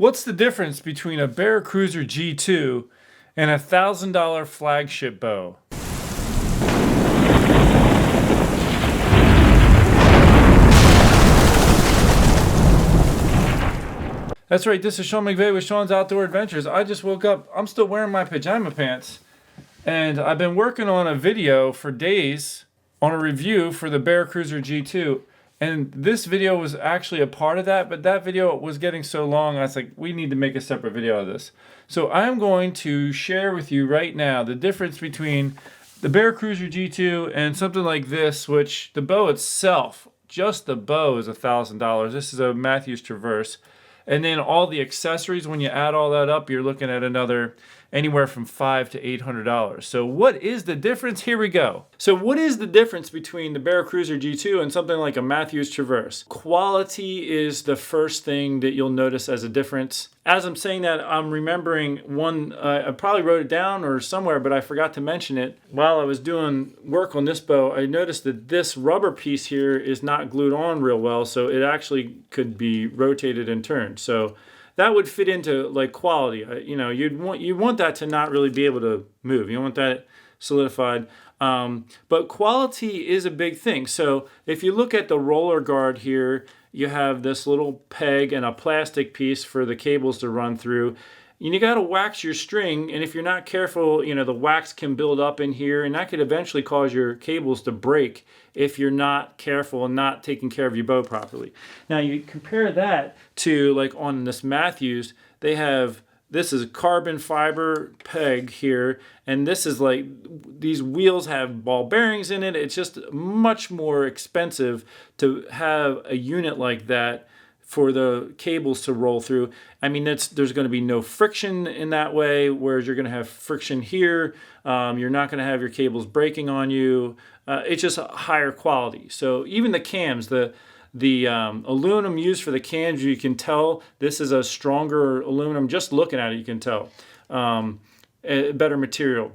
What's the difference between a Bear Cruzer G2 and a $1,000 flagship bow? That's right, this is Sean McVeigh with Sean's Outdoor Adventures. I just woke up, I'm still wearing my pajama pants, and I've been working on a video for days on a review for the Bear Cruzer G2. And this video was actually a part of that, but that video was getting so long, I was like, we need to make a separate video of this. So I'm going to share with you right now the difference between the Bear Cruzer G2 and something like this, which the bow itself, just the bow is $1,000. This is a Matthews Traverse. And then all the accessories, when you add all that up, you're looking at another anywhere from $500 to $800. So what is the difference? Here we go. So what is the difference between the Bear Cruzer G2 and something like a Matthews Traverse? Quality is the first thing that you'll notice as a difference. As I'm saying that, I'm remembering one, I probably wrote it down or somewhere, but I forgot to mention it. While I was doing work on this bow, I noticed that this rubber piece here is not glued on real well, so it actually could be rotated and turned. So that would fit into like quality. You know, you want that to not really be able to move. You want that solidified. But quality is a big thing. So if you look at the roller guard here, you have this little peg and a plastic piece for the cables to run through. And you got to wax your string, and if you're not careful, you know, the wax can build up in here, and that could eventually cause your cables to break if you're not careful and not taking care of your bow properly. Now you compare that to like on this Matthews, they have, this is a carbon fiber peg here, and this is like, these wheels have ball bearings in it. It's just much more expensive to have a unit like that for the cables to roll through. I mean, there's going to be no friction in that way, whereas you're going to have friction here. You're not going to have your cables breaking on you. It's just a higher quality. So even the cams, the aluminum used for the cams, you can tell this is a stronger aluminum. Just looking at it, you can tell. A better material.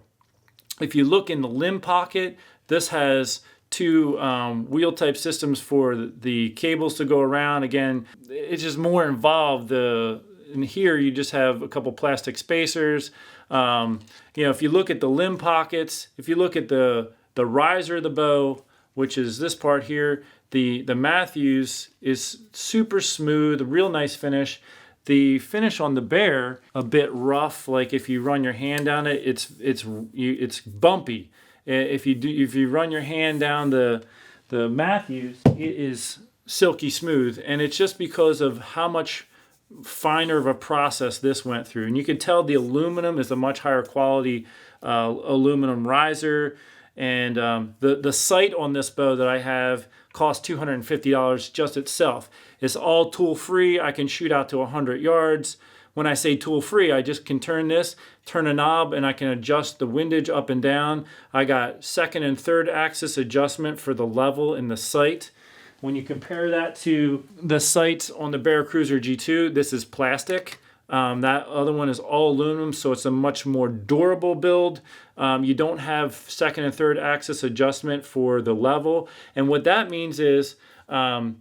If you look in the limb pocket, this has two wheel type systems for the cables to go around. Again, it's just more involved. In here you just have a couple plastic spacers. You know, if you look at the limb pockets, if you look at the riser of the bow, which is this part here, the Matthews is super smooth, a real nice finish. The finish on the Bear, a bit rough. Like if you run your hand down it, it's bumpy. If you run your hand down the Matthews, it is silky smooth, and it's just because of how much finer of a process this went through. And you can tell the aluminum is a much higher quality aluminum riser. And the sight on this bow that I have costs $250 just itself. It's all tool free. I can shoot out to 100 yards. When I say tool free, I just can turn a knob, and I can adjust the windage up and down. I got second and third axis adjustment for the level in the sight. When you compare that to the sights on the Bear Cruzer G2, this is plastic. That other one is all aluminum, so it's a much more durable build. You don't have second and third axis adjustment for the level. And what that means is, I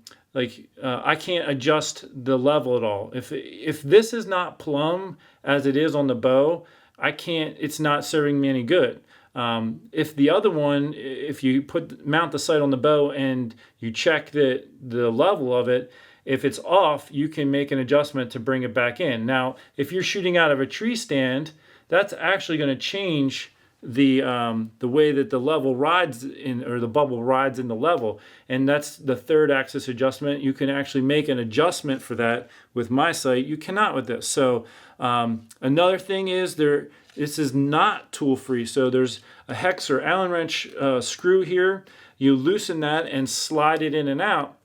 can't adjust the level at all. If this is not plumb as it is on the bow, it's not serving me any good. If the other one, if you mount the sight on the bow and you check the level of it, if it's off, you can make an adjustment to bring it back in. Now, if you're shooting out of a tree stand, that's actually going to change the way that the level rides in, or the bubble rides in the level, and that's the third axis adjustment. You can actually make an adjustment for that with my sight. You cannot with this. So another thing is this is not tool free. So there's a hex or Allen wrench screw here. You loosen that and slide it in and out.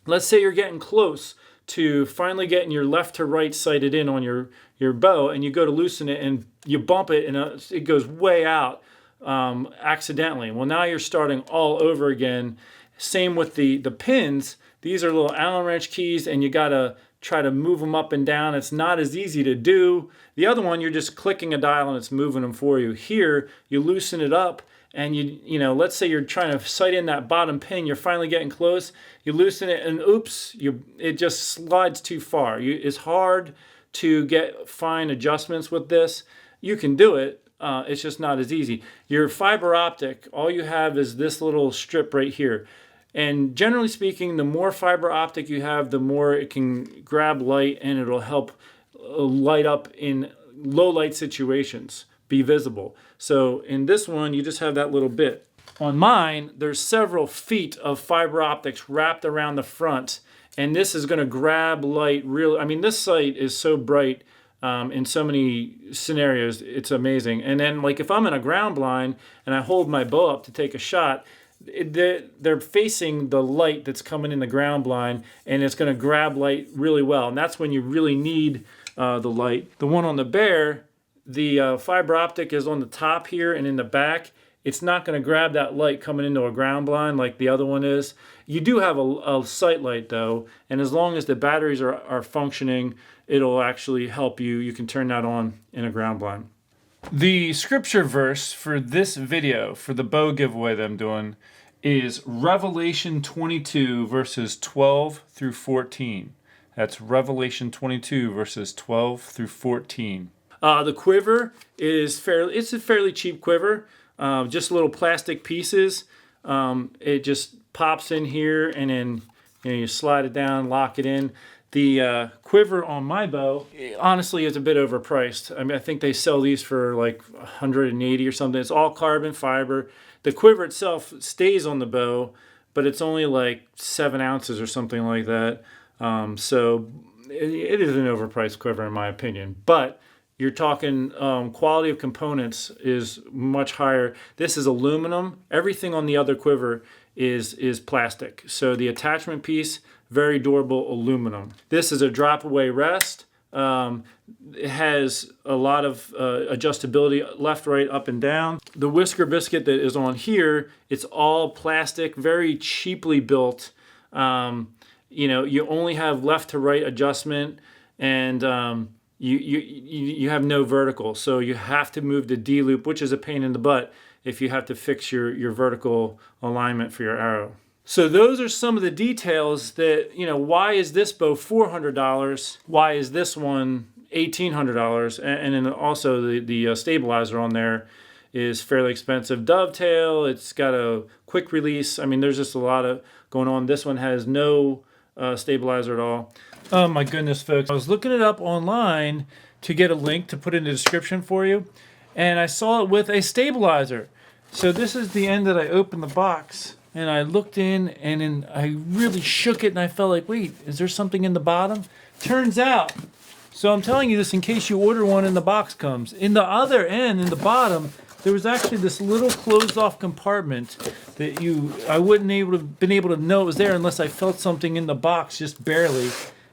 Let's say you're getting close to finally getting your left to right sighted in on your bow, and you go to loosen it and you bump it, and it goes way out accidentally. Well, now you're starting all over again. Same with the pins. These are little Allen wrench keys, and you gotta try to move them up and down. It's not as easy to do. The other one, you're just clicking a dial and it's moving them for you. Here, you loosen it up, and you know, let's say you're trying to sight in that bottom pin, you're finally getting close, you loosen it, and oops, it just slides too far. It's hard to get fine adjustments with this, you can do it. It's just not as easy. Your fiber optic, all you have is this little strip right here. And generally speaking, the more fiber optic you have, the more it can grab light and it'll help light up in low light situations, be visible. So in this one, you just have that little bit. On mine, there's several feet of fiber optics wrapped around the front, and this is going to grab light really. I mean, this sight is so bright in so many scenarios, it's amazing. And then, like, if I'm in a ground blind and I hold my bow up to take a shot, they're facing the light that's coming in the ground blind, and it's going to grab light really well. And that's when you really need the light. The one on the Bear, the fiber optic is on the top here and in the back. It's not going to grab that light coming into a ground blind like the other one is. You do have a sight light though, and as long as the batteries are functioning, it'll actually help you. You can turn that on in a ground blind. The scripture verse for this video, for the bow giveaway that I'm doing, is Revelation 22 verses 12 through 14. That's Revelation 22 verses 12 through 14. The quiver is it's a fairly cheap quiver. Just little plastic pieces. It just pops in here, and then you slide it down, lock it in. The quiver on my bow, honestly, is a bit overpriced. I mean, I think they sell these for like $180 or something. It's all carbon fiber. The quiver itself stays on the bow, but it's only like 7 ounces or something like that. So it is an overpriced quiver in my opinion. But you're talking quality of components is much higher. This is aluminum. Everything on the other quiver is plastic. So the attachment piece, very durable aluminum. This is a drop away rest. It has a lot of adjustability left, right, up, and down. The whisker biscuit that is on here, it's all plastic, very cheaply built. You know, you only have left to right adjustment, and you have no vertical, so you have to move the D loop, which is a pain in the butt if you have to fix your vertical alignment for your arrow. So those are some of the details that, you know, why is this bow $400? Why is this one $1,800? And then also the stabilizer on there is fairly expensive. Dovetail, it's got a quick release. I mean, there's just a lot of going on. This one has no stabilizer at all. Oh my goodness, folks. I was looking it up online to get a link to put in the description for you, and I saw it with a stabilizer. So this is the end that I opened the box, and I looked in, and then I really shook it, and I felt like, wait, is there something in the bottom? Turns out, so I'm telling you this in case you order one and the box comes. In the other end, in the bottom, there was actually this little closed-off compartment that I wouldn't been able to know it was there unless I felt something in the box, just barely.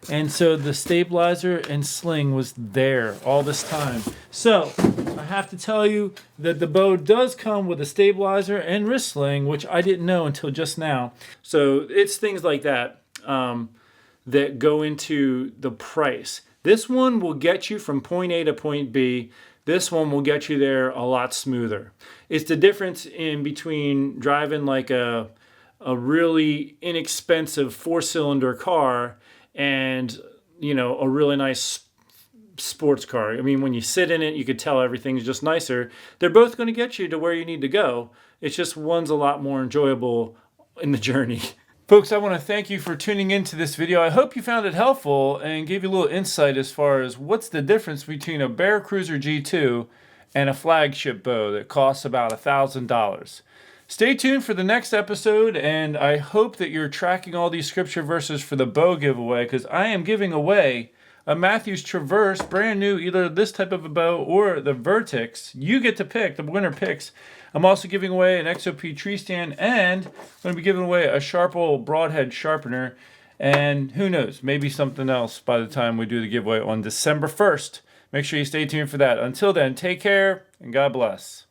And so the stabilizer and sling was there all this time. So I have to tell you that the bow does come with a stabilizer and wrist sling, which I didn't know until just now. So it's things like that that go into the price. This one will get you from point A to point B. This one will get you there a lot smoother. It's the difference in between driving like a really inexpensive 4-cylinder car and, you know, a really nice sports car. I mean, when you sit in it, you could tell everything's just nicer. They're both going to get you to where you need to go. It's just one's a lot more enjoyable in the journey. Folks, I want to thank you for tuning into this video. I hope you found it helpful and gave you a little insight as far as what's the difference between a Bear Cruzer G2 and a flagship bow that costs about $1,000. Stay tuned for the next episode, and I hope that you're tracking all these scripture verses for the bow giveaway, because I am giving away a Matthews Traverse, brand new, either this type of a bow or the Vertex. You get to pick, the winner picks. I'm also giving away an XOP tree stand, and I'm going to be giving away a Sharpple broadhead sharpener, and who knows, maybe something else by the time we do the giveaway on December 1st. Make sure you stay tuned for that. Until then, take care, and God bless.